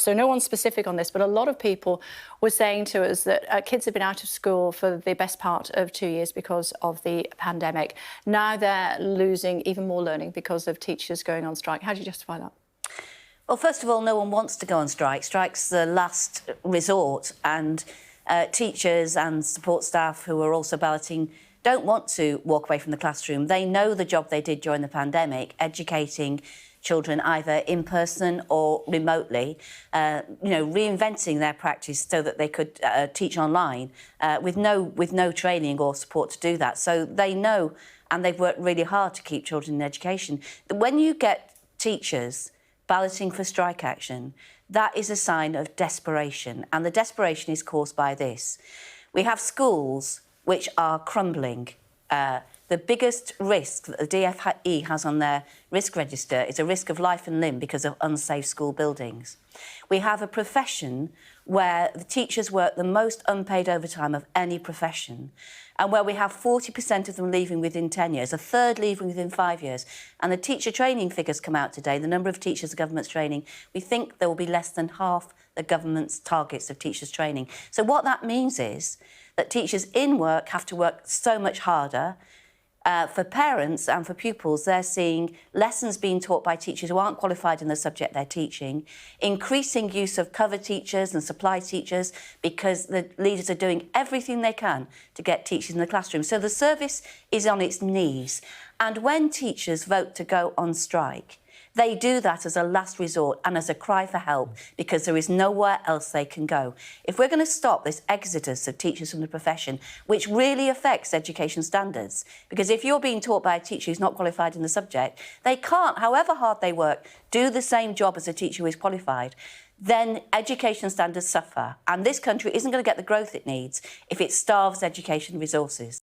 So no one's specific on this, but a lot of people were saying to us that kids have been out of school for the best part of 2 years because of the pandemic. Now they're losing even more learning because of teachers going on strike. How do you justify that? Well, first of all, no one wants to go on strike. Strike's the last resort, and teachers and support staff who are also balloting don't want to walk away from the classroom. They know the job they did during the pandemic, educating children either in person or remotely, reinventing their practice so that they could teach online with no training or support to do that. So they know, and they've worked really hard to keep children in education. When you get teachers balloting for strike action, that is a sign of desperation, and the desperation is caused by this. We have schools which are crumbling. The biggest risk that the DFE has on their risk register is a risk of life and limb because of unsafe school buildings. We have a profession where the teachers work the most unpaid overtime of any profession, and where we have 40% of them leaving within 10 years, a third leaving within 5 years. And the teacher training figures come out today, the number of teachers the government's training, we think there will be less than half the government's targets of teachers training. So what that means is that teachers in work have to work so much harder. For parents and for pupils, they're seeing lessons being taught by teachers who aren't qualified in the subject they're teaching, increasing use of cover teachers and supply teachers because the leaders are doing everything they can to get teachers in the classroom. So the service is on its knees. And when teachers vote to go on strike, they do that as a last resort and as a cry for help because there is nowhere else they can go. If we're going to stop this exodus of teachers from the profession, which really affects education standards, because if you're being taught by a teacher who's not qualified in the subject, they can't, however hard they work, do the same job as a teacher who is qualified, then education standards suffer. And this country isn't going to get the growth it needs if it starves education resources.